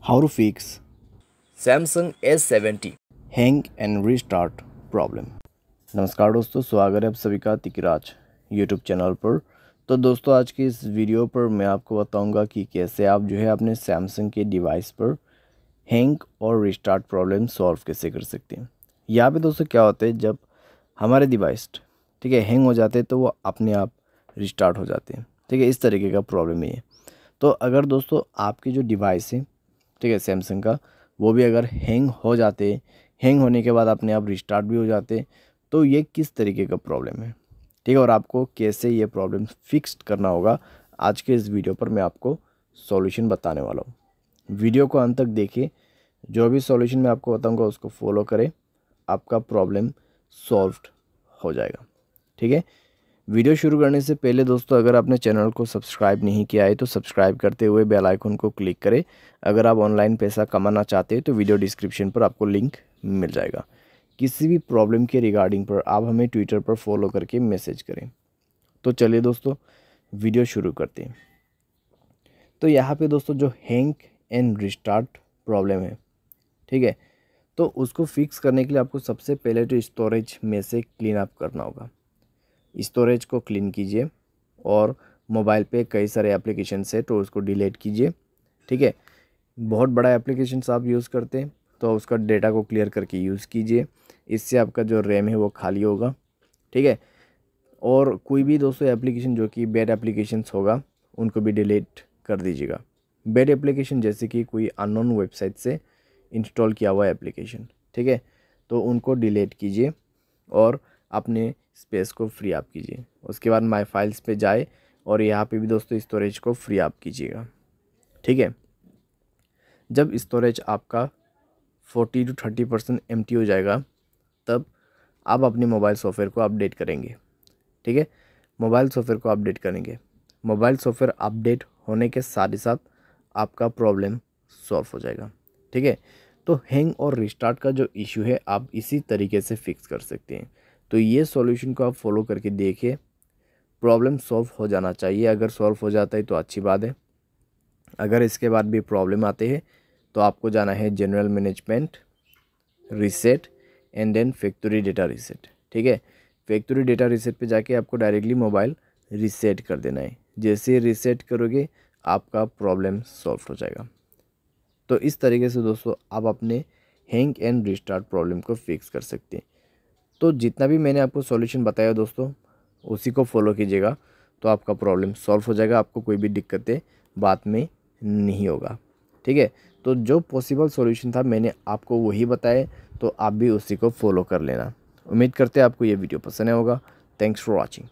How to fix Samsung A70। Hang and restart problem. नमस्कार दोस्तों, स्वागत है आप सभी का तिकराज यूट्यूब चैनल पर। तो दोस्तों, आज की इस वीडियो पर मैं आपको बताऊंगा कि कैसे आप जो है अपने सैमसंग के डिवाइस पर हैंग और रीस्टार्ट प्रॉब्लम सॉल्व कैसे कर सकते हैं। यहाँ पे दोस्तों क्या होता है, जब हमारे डिवाइस ठीक है हैंग हो जाते हैं तो वो अपने आप रिस्टार्ट हो जाते हैं। ठीक है, इस तरीके का प्रॉब्लम है ये। तो अगर दोस्तों आपकी जो डिवाइस है ठीक है सैमसंग का, वो भी अगर हैंग हो जाते, हैंग होने के बाद अपने आप रिस्टार्ट भी हो जाते, तो ये किस तरीके का प्रॉब्लम है, ठीक है, और आपको कैसे ये प्रॉब्लम फिक्स करना होगा, आज के इस वीडियो पर मैं आपको सॉल्यूशन बताने वाला हूँ। वीडियो को अंत तक देखिए, जो भी सॉल्यूशन मैं आपको बताऊँगा उसको फॉलो करें, आपका प्रॉब्लम सॉल्व हो जाएगा। ठीक है, वीडियो शुरू करने से पहले दोस्तों, अगर आपने चैनल को सब्सक्राइब नहीं किया है तो सब्सक्राइब करते हुए बेल आइकन को क्लिक करें। अगर आप ऑनलाइन पैसा कमाना चाहते हैं तो वीडियो डिस्क्रिप्शन पर आपको लिंक मिल जाएगा। किसी भी प्रॉब्लम के रिगार्डिंग पर आप हमें ट्विटर पर फॉलो करके मैसेज करें। तो चलिए दोस्तों, वीडियो शुरू करते हैं। तो यहाँ पे दोस्तों जो हैंग एंड रिस्टार्ट प्रॉब्लम है, ठीक है, तो उसको फिक्स करने के लिए आपको सबसे पहले तो स्टोरेज में से क्लीन अप करना होगा। स्टोरेज को क्लीन कीजिए और मोबाइल पे कई सारे एप्लीकेशंस है तो उसको डिलीट कीजिए। ठीक है, बहुत बड़ा एप्लीकेशंस आप यूज़ करते हैं तो उसका डेटा को क्लियर करके यूज़ कीजिए, इससे आपका जो रैम है वो खाली होगा। ठीक है, और कोई भी दोस्तों एप्लीकेशन जो कि बैड एप्लीकेशंस होगा उनको भी डिलीट कर दीजिएगा। बैड एप्लीकेशन जैसे कि कोई अननोन वेबसाइट से इंस्टॉल किया हुआ एप्लीकेशन, ठीक है, तो उनको डिलीट कीजिए और अपने स्पेस को फ्री अप कीजिए। उसके बाद माय फाइल्स पे जाए और यहाँ पे भी दोस्तों स्टोरेज को फ्री अप कीजिएगा। ठीक है, जब स्टोरेज आपका 40 to 30% एम्प्टी हो जाएगा तब आप अपने मोबाइल सॉफ्टवेयर को अपडेट करेंगे। ठीक है, मोबाइल सॉफ्टवेयर को अपडेट करेंगे। मोबाइल सॉफ्टवेयर अपडेट होने के साथ ही साथ आपका प्रॉब्लम सॉल्व हो जाएगा। ठीक है, तो हैंग और रिस्टार्ट का जो इशू है आप इसी तरीके से फिक्स कर सकते हैं। तो ये सॉल्यूशन को आप फॉलो करके देखिए, प्रॉब्लम सॉल्व हो जाना चाहिए। अगर सॉल्व हो जाता है तो अच्छी बात है। अगर इसके बाद भी प्रॉब्लम आते हैं तो आपको जाना है general management, reset and then factory data reset. ठीक है, फैक्ट्री डेटा रीसेट पे जाके आपको डायरेक्टली मोबाइल रीसेट कर देना है। जैसे रीसेट करोगे आपका प्रॉब्लम सॉल्व हो जाएगा। तो इस तरीके से दोस्तों आप अपने हैंग एंड रिस्टार्ट प्रॉब्लम को फिक्स कर सकते हैं। तो जितना भी मैंने आपको सॉल्यूशन बताया दोस्तों, उसी को फॉलो कीजिएगा तो आपका प्रॉब्लम सॉल्व हो जाएगा। आपको कोई भी दिक्कतें बाद में नहीं होगा। ठीक है, तो जो पॉसिबल सॉल्यूशन था मैंने आपको वही बताया, तो आप भी उसी को फॉलो कर लेना। उम्मीद करते हैं आपको ये वीडियो पसंद आया होगा। Thanks for watching.